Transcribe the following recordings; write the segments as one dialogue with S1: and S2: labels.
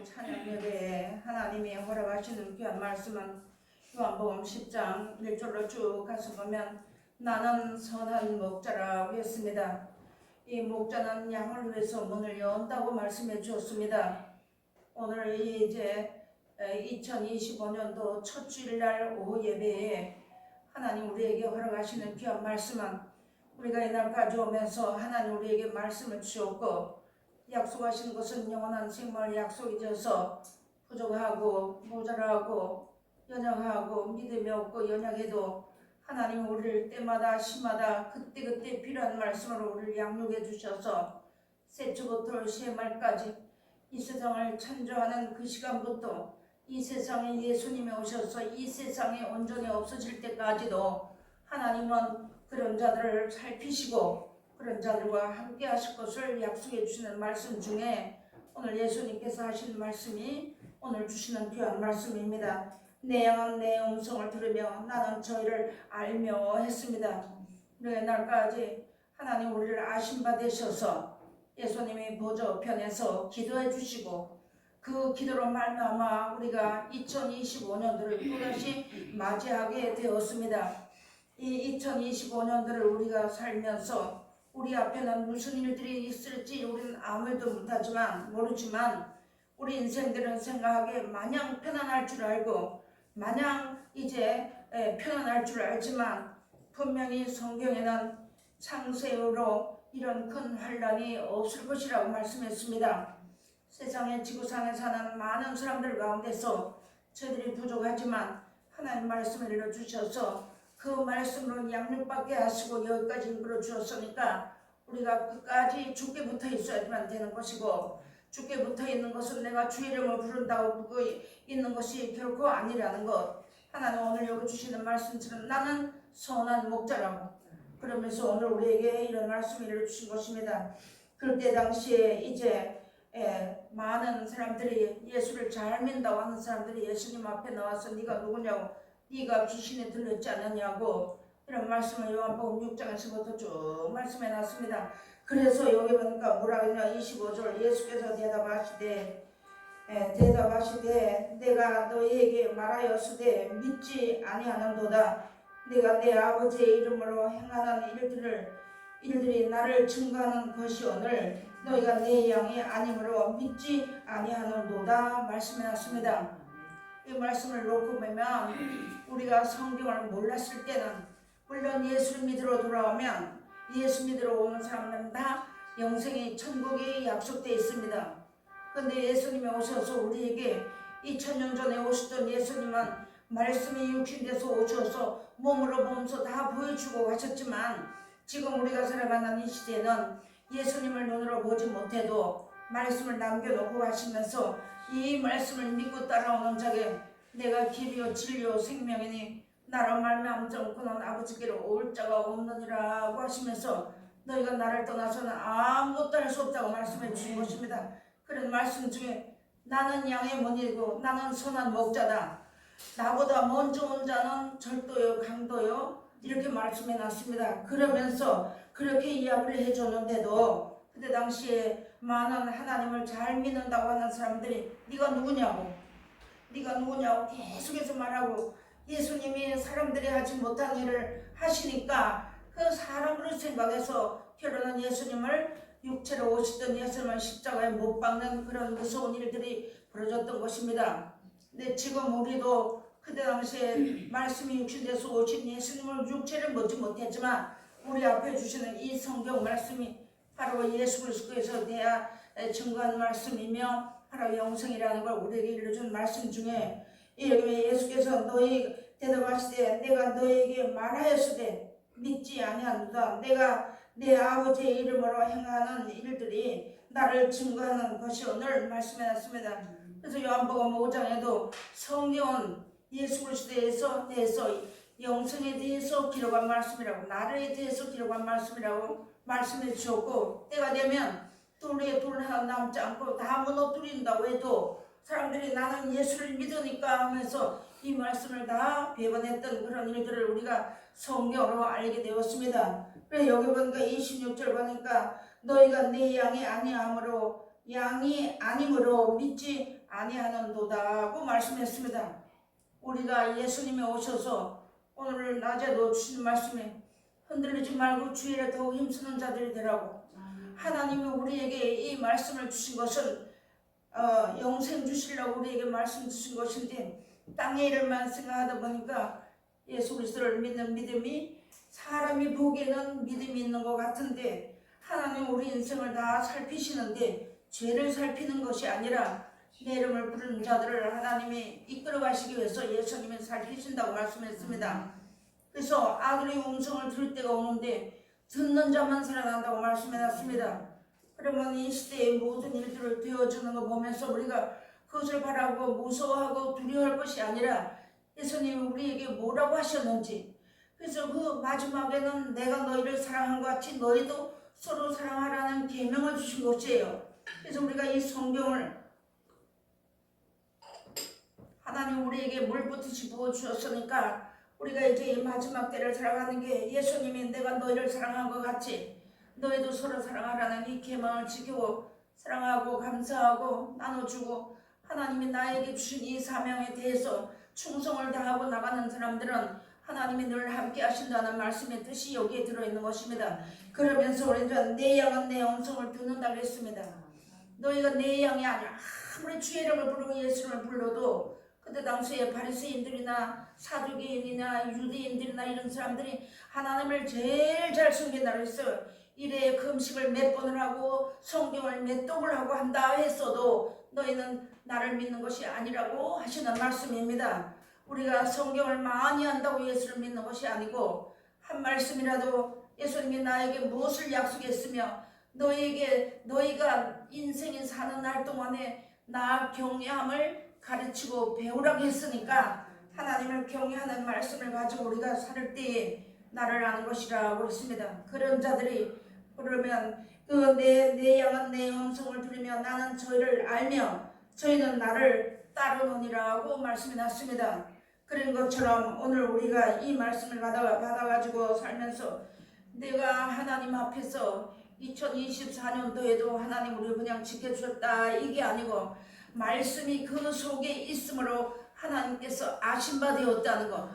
S1: 주 찬양 예배에 하나님이 허락하시는 귀한 말씀은 요한복음 10장 1절로 쭉 가서 보면 나는 선한 목자라고 했습니다. 이 목자는 양을 위해서 문을 연다고 말씀해 주었습니다. 오늘 이제 2025년도 첫 주일날 오후 예배에 하나님 우리에게 허락하시는 귀한 말씀은 우리가 이날 가져오면서 하나님 우리에게 말씀을 주었고 약속하신 것은 영원한 생명을 약속이져서 부족하고 모자라고 연약하고 믿음이 없고 연약해도 하나님 우리를 때마다 시마다 그때그때 필요한 말씀으로 우리를 양육해 주셔서 새초부터 새말까지 이 세상을 창조하는 그 시간부터 이 세상에 예수님이 오셔서 이 세상에 온전히 없어질 때까지도 하나님은 그런 자들을 살피시고 그런 자들과 함께 하실 것을 약속해 주시는 말씀 중에 오늘 예수님께서 하신 말씀이 오늘 주시는 귀한 말씀입니다. 내 양은 내 음성을 들으며 나는 저희를 알며 했습니다. 네, 날까지 하나님 우리를 아신 바 되셔서 예수님이 보좌편에서 기도해 주시고 그 기도로 말미암아 우리가 2025년도를 또다시 맞이하게 되었습니다. 이 2025년도를 우리가 살면서 우리 앞에는 무슨 일들이 있을지 우리는 아무도 모르지만 우리 인생들은 생각하기에 마냥 편안할 줄 알고 마냥 이제 편안할 줄 알지만 분명히 성경에는 창세후로 이런 큰 환란이 없을 것이라고 말씀했습니다. 세상의 지구상에 사는 많은 사람들 가운데서 저희들이 부족하지만 하나님 말씀을 일러주셔서 그 말씀으로 양육받게 하시고 여기까지 이끌어 주었으니까 우리가 끝까지 주께 붙어 있어야만 되는 것이고 주께 붙어 있는 것은 내가 주 이름을 부른다고 있는 것이 결코 아니라는 것. 하나님 오늘 여기 주시는 말씀처럼 나는 선한 목자라고 그러면서 오늘 우리에게 이런 말씀을 주신 것입니다. 그때 당시에 이제 많은 사람들이 예수를 잘 믿는다고 하는 사람들이 예수님 앞에 나와서 네가 누구냐고 네가 귀신에 들렸지 않느냐고 이런 말씀을 요한복음 6장에서부터 쭉 말씀해 놨습니다. 그래서 여기 보니까 뭐라 그러냐 25절 예수께서 대답하시되 내가 너희에게 말하였으되 믿지 아니하는도다. 내가 내 아버지의 이름으로 행하는 일들이 나를 증거하는 것이오늘 너희가 내 양이 아니므로 믿지 아니하는도다 말씀해 놨습니다. 이 말씀을 놓고 보면 우리가 성경을 몰랐을 때는 물론 예수를 믿으러 돌아오면 예수 믿으러 오는 사람들은 다 영생의 천국이 약속되어 있습니다. 그런데 예수님이 오셔서 우리에게 2000년 전에 오셨던 예수님은 말씀이 육신돼서 오셔서 몸으로 보면서 다 보여주고 가셨지만 지금 우리가 살아가는 이 시대는 예수님을 눈으로 보지 못해도 말씀을 남겨놓고 가시면서 이 말씀을 믿고 따라오는 자에게 내가 길이요 진리요 생명이니 나로 말미암지 않고는 아버지께로 올 자가 없느니라고 하시면서 너희가 나를 떠나서는 아무것도 할 수 없다고 말씀해 주신 것입니다. 그런 말씀 중에 나는 양의 문이고 나는 선한 목자다. 나보다 먼저 온 자는 절도요 강도요 이렇게 말씀해 놨습니다. 그러면서 그렇게 이야기를 해줬는데도 그때 당시에 많은 하나님을 잘 믿는다고 하는 사람들이 네가 누구냐고 계속해서 말하고 예수님이 사람들이 하지 못한 일을 하시니까 그 사람으로 생각해서 결혼은 예수님을 육체로 오시던 예수님을 십자가에 못 박는 그런 무서운 일들이 벌어졌던 것입니다. 근데 지금 우리도 그때 당시에 말씀이 육신돼서 오신 예수님을 육체를 보지 못했지만 우리 앞에 주시는 이 성경 말씀이 바로 예수 그리스도에서 대하 증거한 말씀이며 바로 영생이라는 걸 우리에게 일러준 말씀 중에 이렇게 예수께서 너희 대답하시되 내가 너희에게 말하였으되 믿지 아니하노다. 내가 내 아버지의 이름으로 행하는 일들이 나를 증거하는 것이 오늘 말씀해 놨습니다. 그래서 요한복음 5장에도 성경은 예수 그리스도에 대해서 영생에 대해서 기록한 말씀이라고 나를 대해서 기록한 말씀이라고 말씀해 주셨고 때가 되면 둘에 둘 하나 남지 않고 다 무너뜨린다고 해도 사람들이 나는 예수를 믿으니까 하면서 이 말씀을 다 배반했던 그런 일들을 우리가 성경으로 알게 되었습니다. 그래서 여기 보니까 26절 보니까 너희가 내 양이 아니므로 믿지 아니하는도다고 말씀했습니다. 우리가 예수님이 오셔서 오늘 낮에도 주신 말씀에 흔들리지 말고 주일에 더욱 힘쓰는 자들이 되라고, 하나님이 우리에게 이 말씀을 주신 것은 영생 주시려고 우리에게 말씀 주신 것인데, 땅의 일만 생각하다 보니까 예수 그리스도를 믿는 믿음이 사람이 보기에는 믿음이 있는 것 같은데, 하나님 우리 인생을 다 살피시는데 죄를 살피는 것이 아니라 내 이름을 부르는 자들을 하나님이 이끌어 가시기 위해서 예수님이 살피신다고 말씀했습니다. 그래서 아들의 음성을 들을 때가 오는데 듣는 자만 살아난다고 말씀해놨습니다. 그러면 이 시대의 모든 일들을 되어주는 거 보면서 우리가 그것을 바라고 무서워하고 두려워할 것이 아니라 예수님이 우리에게 뭐라고 하셨는지, 그래서 그 마지막에는 내가 너희를 사랑한 것 같이 너희도 서로 사랑하라는 계명을 주신 것이에요. 그래서 우리가 이 성경을 하나님 우리에게 물붓듯이 부어주셨으니까 우리가 이제 이 마지막 때를 살아가는 게 예수님이 내가 너희를 사랑한 것 같이 너희도 서로 사랑하라는 이 계명을 지키고 사랑하고 감사하고 나눠주고, 하나님이 나에게 주신 이 사명에 대해서 충성을 다하고 나가는 사람들은 하나님이 늘 함께 하신다는 말씀의 뜻이 여기에 들어있는 것입니다. 그러면서 우리는 내 양은 내 음성을 듣는다고 했습니다. 너희가 내 양이 아니라 아무리 주의 이름을 부르고 예수를 불러도, 그때 당시에 바리새인들이나 사두개인이나 유대인들이나 이런 사람들이 하나님을 제일 잘 섬긴다고 했어요. 일에 금식을 몇 번을 하고 성경을 몇 독을 하고 한다 했어도 너희는 나를 믿는 것이 아니라고 하시는 말씀입니다. 우리가 성경을 많이 한다고 예수를 믿는 것이 아니고, 한 말씀이라도 예수님이 나에게 무엇을 약속했으며 너희가 인생이 사는 날 동안에 나 경외함을 가르치고 배우라고 했으니까, 하나님을 경외하는 말씀을 가지고 우리가 살 때에 나를 아는 것이라고 했습니다. 그런 자들이 그러면 내 양은 내 음성을 들으며 나는 저희를 알며 저희는 나를 따르노니라고 말씀이 났습니다. 그런 것처럼 오늘 우리가 이 말씀을 받아가지고 살면서 내가 하나님 앞에서 2024년도에도 하나님 우리를 그냥 지켜주셨다 이게 아니고, 말씀이 그 속에 있으므로 하나님께서 아신 바 되었다는 것.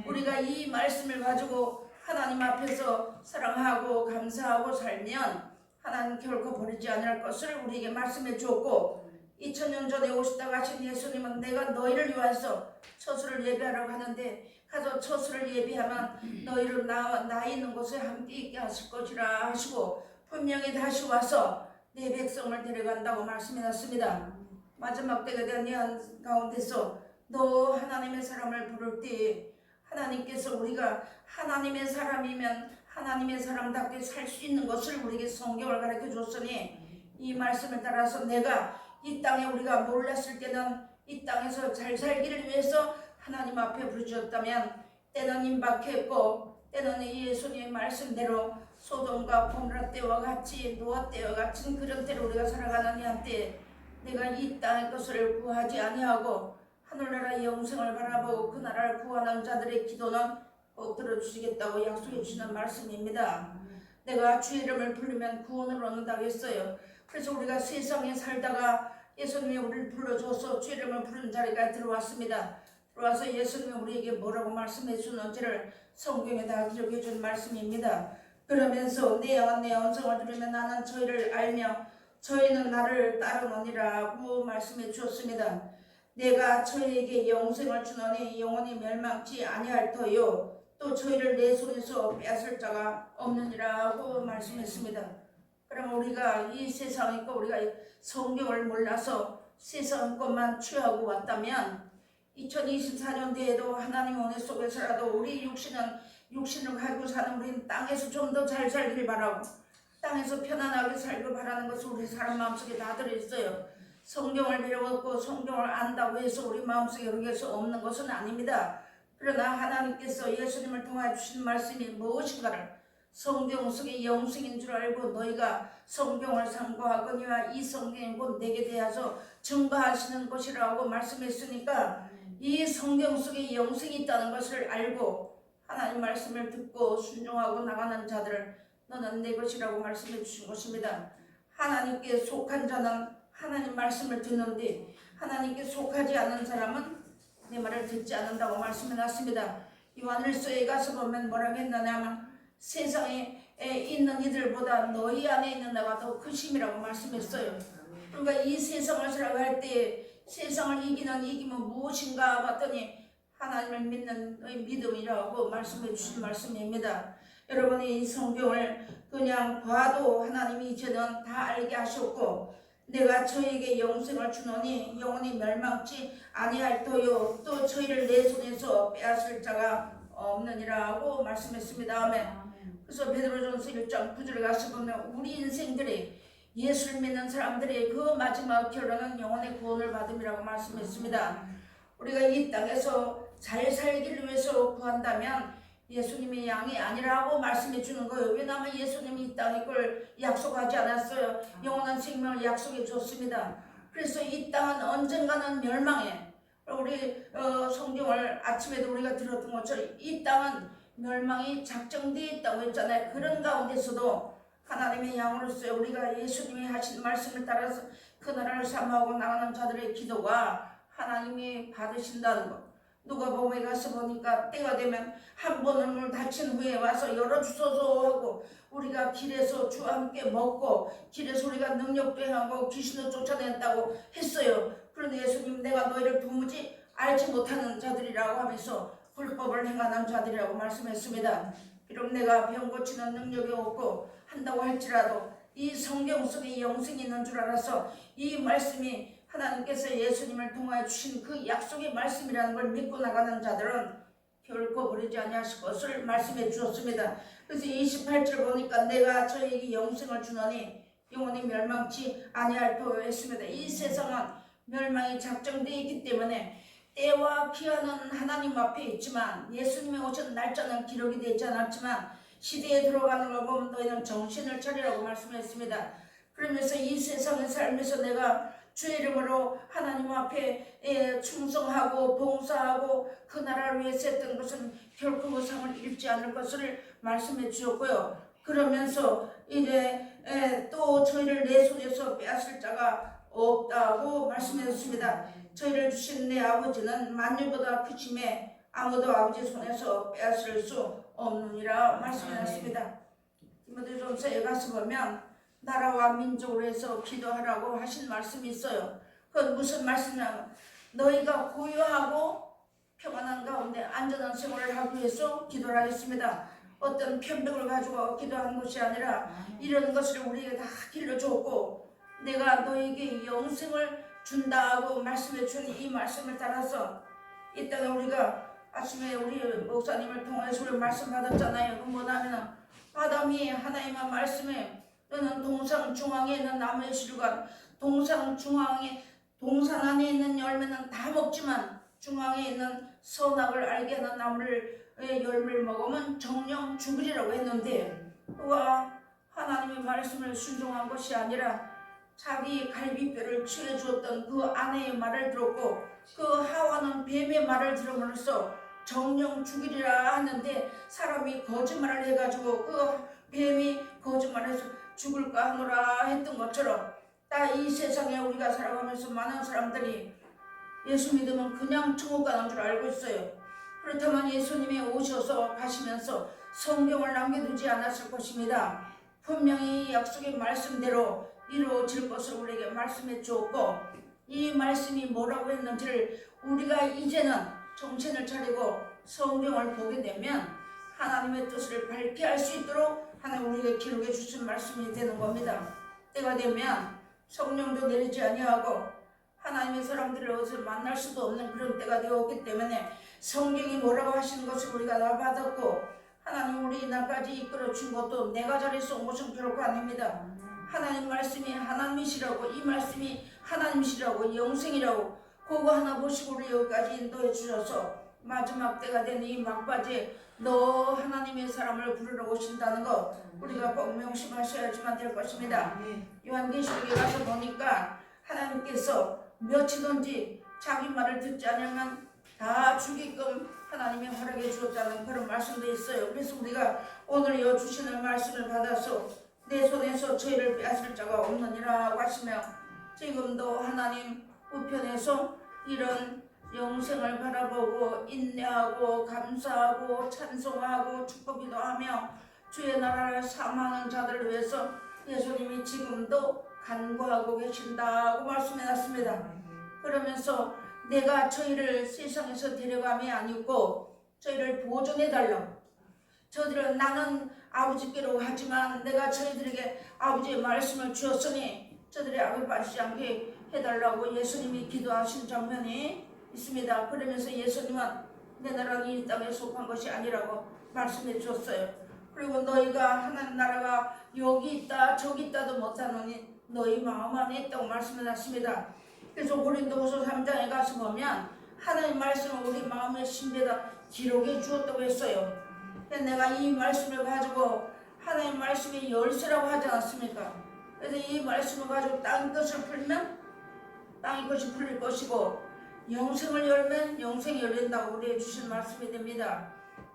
S1: 우리가 이 말씀을 가지고 하나님 앞에서 사랑하고 감사하고 살면 하나님 결코 버리지 않을 것을 우리에게 말씀해 주었고, 2000년 전에 오셨다 가신 예수님은 내가 너희를 위하여서 처소를 예비하라고 하는데, 가서 처소를 예비하면 너희를 나 있는 곳에 함께 있게 하실 것이라 하시고, 분명히 다시 와서 내 백성을 데려간다고 말씀해놨습니다. 마지막 때가 된 가운데서 너 하나님의 사람을 부를 때 하나님께서 우리가 하나님의 사람이면 하나님의 사람답게 살 수 있는 것을 우리에게 성경을 가르쳐 줬으니, 이 말씀을 따라서 내가 이 땅에 우리가 몰랐을 때는 이 땅에서 잘 살기를 위해서 하나님 앞에 부르셨다면, 때는 임박했고 때는 예수님의 말씀대로 소돔과 고모라 때와 같이 노아 때와 같은 그런 때로 우리가 살아가는 이한때 내가 이 땅의 것을 구하지 아니하고 하늘나라의 영생을 바라보고 그 나라를 구하는 자들의 기도는 꼭 들어주시겠다고 약속해 주시는 말씀입니다. 내가 주의 이름을 부르면 구원을 얻는다고 했어요. 그래서 우리가 세상에 살다가 예수님이 우리를 불러줘서 주의 이름을 부르는 자리가 들어왔습니다. 들어와서 예수님이 우리에게 뭐라고 말씀해 주는지를 성경에 다 기록해 준 말씀입니다. 그러면서 내 양은 내 음성을 들으면 나는 저희를 알며 저희는 나를 따르노니라고 말씀해 주었습니다. 내가 저희에게 영생을 주노니 영원히 멸망치 아니할 터요 또 저희를 내 손에서 빼앗을 자가 없느니라고 말씀했습니다. 그럼 우리가 이 세상의 것, 우리가 성경을 몰라서 세상 것만 취하고 왔다면 2024년도에도 하나님 은혜 속에서라도 우리 육신을 가지고 사는 우리는 땅에서 좀 더 잘 살길 바라고 땅에서 편안하게 살길 바라는 것을 우리 사람 마음속에 다 들어있어요. 성경을 배워갖고 성경을 안다고 해서 우리 마음속에 그렇게서 없는 것은 아닙니다. 그러나 하나님께서 예수님을 통하여 주신 말씀이 무엇인가를 성경 속에 영생인 줄 알고 너희가 성경을 상고하거니와 이 성경이 곧 내게 대하여 증거하시는 것이라고 말씀했으니까 이 성경 속에 영생이 있다는 것을 알고 하나님 말씀을 듣고 순종하고 나가는 자들을 너는 내 것이라고 말씀해 주신 것입니다. 하나님께 속한 자는 하나님 말씀을 듣는데 하나님께 속하지 않는 사람은 내 말을 듣지 않는다고 말씀해 놨습니다. 요한일서에 가서 보면 뭐라고 했느냐면 세상에 있는 이들보다 너희 안에 있는 내가 더 크심이라고 말씀했어요. 그러니까 이 세상을 살아갈 때 세상을 이기면 무엇인가 봤더니 하나님을 믿는 믿음이라고 말씀해 주신 말씀입니다. 여러분이 이 성경을 그냥 봐도 하나님이 이제는 다 알게 하셨고 내가 저에게 영생을 주노니 영원히 멸망치 아니할터요 또 저희를 내 손에서 빼앗을 자가 없느니라고 말씀했습니다. 아멘. 그래서 베드로전서 1장 9절에 가서 보면 우리 인생들이 예수를 믿는 사람들의 그 마지막 결론은 영혼의 구원을 받음이라고 말씀했습니다. 우리가 이 땅에서 잘 살기를 위해서 구한다면 예수님의 양이 아니라고 말씀해 주는 거예요. 왜냐하면 예수님이 이 땅에 걸 약속하지 않았어요. 영원한 생명을 약속해 줬습니다. 그래서 이 땅은 언젠가는 멸망해. 우리 성경을 아침에도 우리가 들었던 것처럼 이 땅은 멸망이 작정되어 있다고 했잖아요. 그런 가운데서도 하나님의 양으로서 우리가 예수님이 하신 말씀을 따라서 그 나라를 사모하고 나가는 자들의 기도가 하나님이 받으신다는 것. 누가복음에 가서 보니까 때가 되면 한 번 문을 닫힌 후에 와서 열어주소서 하고 우리가 길에서 주와 함께 먹고 길에서 우리가 능력도 행하고 귀신도 쫓아냈다고 했어요. 그런데 예수님 내가 너희를 도무지 알지 못하는 자들이라고 하면서 불법을 행하는 자들이라고 말씀했습니다. 비록 내가 병 고치는 능력이 없고 한다고 할지라도 이 성경 속에 영생이 있는 줄 알아서 이 말씀이 하나님께서 예수님을 통하여 주신 그 약속의 말씀이라는 걸 믿고 나가는 자들은 결코 버리지 아니하실 것을 말씀해 주었습니다. 그래서 28절 보니까 내가 저에게 영생을 주노니 영원히 멸망치 아니할터 했습니다. 이 세상은 멸망이 작정되어 있기 때문에 때와 기한은 하나님 앞에 있지만 예수님이 오신 날짜는 기록이 되지 않았지만 시대에 들어가는 걸 보면 너희는 정신을 차리라고 말씀했습니다. 그러면서 이 세상에 살면서 내가 주의 이름으로 하나님 앞에 충성하고 봉사하고 그 나라를 위해서 했던 것은 결코 그 상을 잃지 않을 것을 말씀해 주셨고요. 그러면서 이제 또 저희를 내 손에서 빼앗을 자가 없다고 말씀해 주셨습니다. 저희를 주신 내 아버지는 만유보다 크심에 아무도 아버지 손에서 빼앗을 수 없느니라 말씀해 주셨습니다. 디모데전서에 가서 보면 나라와 민족을 위해서 기도하라고 하신 말씀이 있어요. 그건 무슨 말씀이냐면 너희가 고요하고 평안한 가운데 안전한 생활을 하기 위해서 기도를 하겠습니다. 어떤 편벽을 가지고 기도하는 것이 아니라 이런 것을 우리에게 다 길러줬고 내가 너에게 영생을 준다고 말씀해 주는 이 말씀을 따라서 이따가 우리가 아침에 우리 목사님을 통해서 우리 말씀 받았잖아요. 그 뭐냐면 아담이 하나님의 말씀에 너는 동산 중앙에 있는 나무의 실과 동산 안에 있는 열매는 다 먹지만 중앙에 있는 선악을 알게 하는 나무를 열매를 먹으면 정령 죽으리라고 했는데 그와 하나님의 말씀을 순종한 것이 아니라 자기 갈비뼈를 취해 주었던 그 아내의 말을 들었고 그 하와는 뱀의 말을 들음으로써 정령 죽이리라 하는데 사람이 거짓말을 해가지고 그 뱀이 거짓말해서 죽을까 하노라 했던 것처럼 딱 이 세상에 우리가 살아가면서 많은 사람들이 예수 믿으면 그냥 천국 가는 줄 알고 있어요. 그렇다면 예수님이 오셔서 가시면서 성경을 남겨두지 않았을 것입니다. 분명히 약속의 말씀대로 이루어질 것을 우리에게 말씀해 주었고 이 말씀이 뭐라고 했는지를 우리가 이제는 정신을 차리고 성경을 보게 되면 하나님의 뜻을 밝게 할 수 있도록 하나님 우리에게 기록해 주신 말씀이 되는 겁니다. 때가 되면 성령도 내리지 아니하고 하나님의 사람들을 어디서 만날 수도 없는 그런 때가 되었기 때문에 성경이 뭐라고 하시는 것을 우리가 다 받았고 하나님 우리 나까지 이끌어 준 것도 내가 잘해서 온 것은 결코 아닙니다. 하나님 말씀이 하나님이시라고 이 말씀이 하나님이시라고 영생이라고 그거 하나 보시고 우리 여기까지 인도해 주셔서 마지막 때가 된 이 막바지에 너 하나님의 사람을 부르러 오신다는 것 우리가 꼭 명심하셔야지만 될 것입니다. 요한계시록에 가서 보니까 하나님께서 몇이든지 자기 말을 듣지 않으면 다 죽이끔 하나님이 허락해 주었다는 그런 말씀도 있어요. 그래서 우리가 오늘 이 주시는 말씀을 받아서 내 손에서 저희를 빼앗을 자가 없느니라 하시며 지금도 하나님 우편에서 이런 영생을 바라보고 인내하고 감사하고 찬송하고 축복기도 하며 주의 나라를 사모하는 자들을 위해서 예수님이 지금도 간구하고 계신다고 말씀해놨습니다. 그러면서 내가 저희를 세상에서 데려감이 아니고 저희를 보존해달라고, 저희들은 나는 아버지께로 하지만 내가 저희들에게 아버지의 말씀을 주었으니 저들의 악을 빠지지 않게 해달라고 예수님이 기도하신 장면이 있습니다. 그러면서 예수님은 내 나라는 이 땅에 속한 것이 아니라고 말씀해 주었어요. 그리고 너희가 하나님 나라가 여기 있다 저기 있다도 못하노니 너희 마음 안에 있다고 말씀해 놨습니다. 그래서 고린도후서 3장에 가서 보면 하나님 말씀을 우리 마음의 심배에다 기록해 주었다고 했어요. 내가 이 말씀을 가지고 하나님 말씀이 열쇠라고 하지 않았습니까? 그래서 이 말씀을 가지고 땅 것을 풀면 땅의 것이 풀릴 것이고 영생을 열면 영생이 열린다고 우리에게 주신 말씀이 됩니다.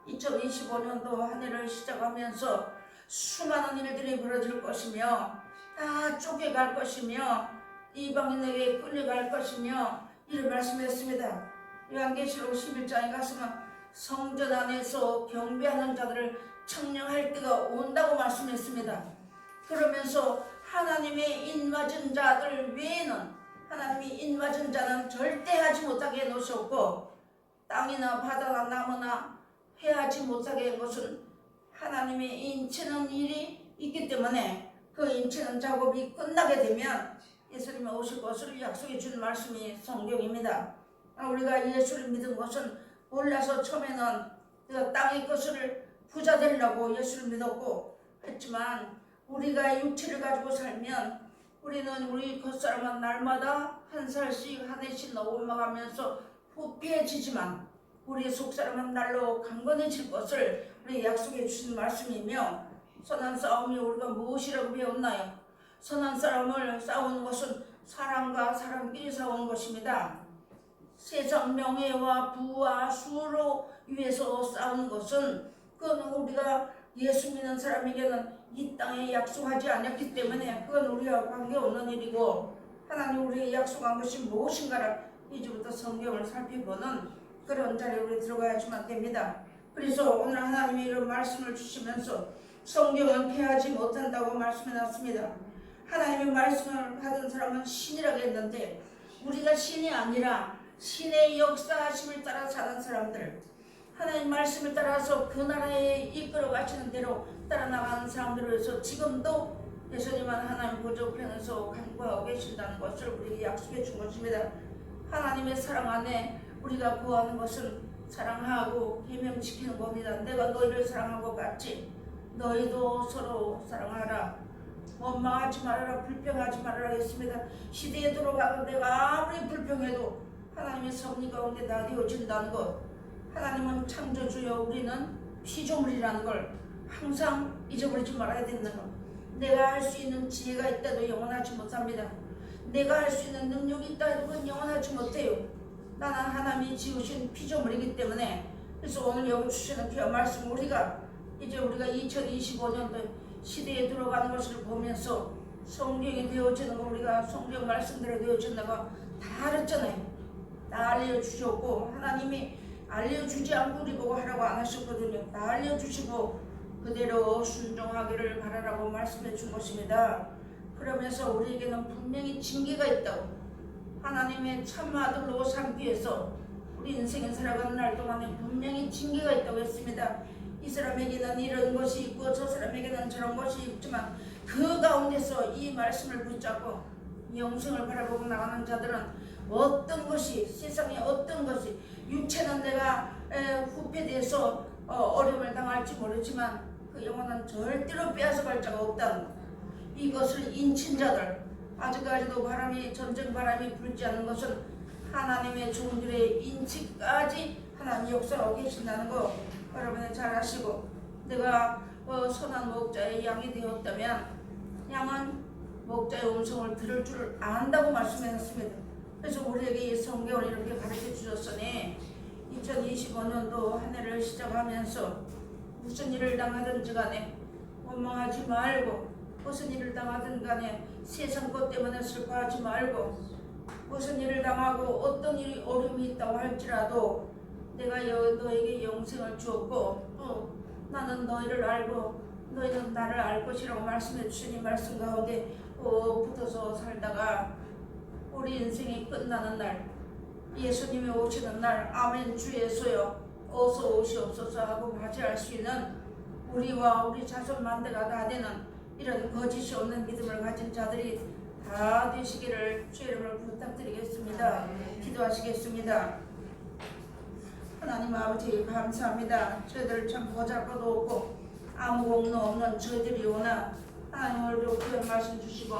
S1: 2025년도 한 해를 시작하면서 수많은 일들이 벌어질 것이며 다 쫓겨갈 것이며 이방인에게 끌려갈 것이며 이를 말씀했습니다. 요한계시록 11장에 가서는 성전 안에서 경배하는 자들을 청량할 때가 온다고 말씀했습니다. 그러면서 하나님의 인맞은 자들 외에는 하나님이 인맞은 자는 절대 하지 못하게 해놓으셨고 땅이나 바다나 나무나 해하지 못하게 한 것은 하나님의 인치는 일이 있기 때문에 그 인치는 작업이 끝나게 되면 예수님이 오실 것을 약속해 준 말씀이 성경입니다. 우리가 예수를 믿은 것은 몰라서 처음에는 내가 땅의 것을 부자 되려고 예수를 믿었고 했지만 우리가 육체를 가지고 살면 우리는 우리 겉사람은 날마다 한 살씩 한 해씩 넘어가면서 부패해지지만 우리 속사람은 날로 강건해질 것을 우리 약속해 주신 말씀이며 선한 싸움이 우리가 무엇이라고 배웠나요? 선한 싸움을 싸우는 것은 사람과 사람끼리 싸우는 것입니다. 세상 명예와 부와 수로 위해서 싸우는 것은 그건 우리가 예수 믿는 사람에게는 이 땅에 약속하지 않았기 때문에 그건 우리와 관계없는 일이고 하나님 우리에게 약속한 것이 무엇인가를 이제부터 성경을 살펴보는 그런 자리에 우리 들어가야지만 됩니다. 그래서 오늘 하나님이 이런 말씀을 주시면서 성경은 패하지 못한다고 말씀해놨습니다. 하나님의 말씀을 받은 사람은 신이라고 했는데 우리가 신이 아니라 신의 역사하심을 따라 사는 사람들, 하나님 말씀을 따라서 그 나라에 이끌어 가시는 대로 따라 나가는 사람들을 위해서 지금도 예수님은 하나님 보좌편에서 간구하고 계신다는 것을 우리에게 약속해 준 것입니다. 하나님의 사랑 안에 우리가 구하는 것은 사랑하고 계명지키는 겁니다. 내가 너희를 사랑한 것 같이 너희도 서로 사랑하라. 원망하지 말아라. 불평하지 말아라 했습니다. 시대에 들어가도 내가 아무리 불평해도 하나님의 섭리 가운데 나뉘어진다는 것, 하나님은 창조주여 우리는 피조물이라는 걸 항상 잊어버리지 말아야 된다는 것, 내가 할 수 있는 지혜가 있다도 영원하지 못합니다. 내가 할 수 있는 능력이 있다 해도 그건 영원하지 못해요. 나는 하나님이 지으신 피조물이기 때문에. 그래서 오늘 여기 주시는 귀한 말씀, 우리가 2025년도 시대에 들어가는 것을 보면서 성경이 되어지는 거, 우리가 성경 말씀대로 되어진다고 다 알았잖아요. 다 알려주셨고 하나님이 알려주지 않고 우리 보고 하라고 안 하셨거든요. 다 알려주시고 그대로 순종하기를 바라라고 말씀해 준 것입니다. 그러면서 우리에게는 분명히 징계가 있다고, 하나님의 참 아들로 삼기 위해서 우리 인생을 살아가는 날 동안에 분명히 징계가 있다고 했습니다. 이 사람에게는 이런 것이 있고 저 사람에게는 저런 것이 있지만 그 가운데서 이 말씀을 붙잡고 영생을 바라보고 나가는 자들은 어떤 것이, 세상에 어떤 것이, 육체는 내가 후패돼서 어려움을 당할지 모르지만 그 영혼은 절대로 빼앗아갈 자가 없다는 것. 이것을 인친 자들, 아직까지도 전쟁 바람이 불지 않는 것은 하나님의 종들의 인치까지 하나님 역사하고 계신다는 거 여러분은 잘 아시고, 내가 선한 목자의 양이 되었다면 양은 목자의 음성을 들을 줄 안다고 말씀하셨습니다. 그래서 우리에게 이 성경을 이렇게 가르쳐 주셨으니 2025년도 한 해를 시작하면서 무슨 일을 당하든지 간에 원망하지 말고 무슨 일을 당하든 간에 세상 것 때문에 슬퍼하지 말고, 무슨 일을 당하고 어떤 일이 어려움이 있다고 할지라도 내가 너에게 영생을 주었고 또 나는 너희를 알고 너희는 나를 알 것이라고 말씀해 주신 이 말씀 가운데 붙어서 살다가 우리 인생이 끝나는 날, 예수님이 오시는 날, 아멘 주 예수여 어서 오시옵소서 하고 맞이할 수 있는 우리와 우리 자손 만대가 다 되는 이런 거짓이 없는 믿음을 가진 자들이 다 되시기를 주의 이름으로 부탁드리겠습니다. 기도하시겠습니다. 하나님 아버지 감사합니다. 저희들 참 보잘것도 없고 아무 공로 없는 저희들이 오나 하나님 오늘도 그런 말씀 주시고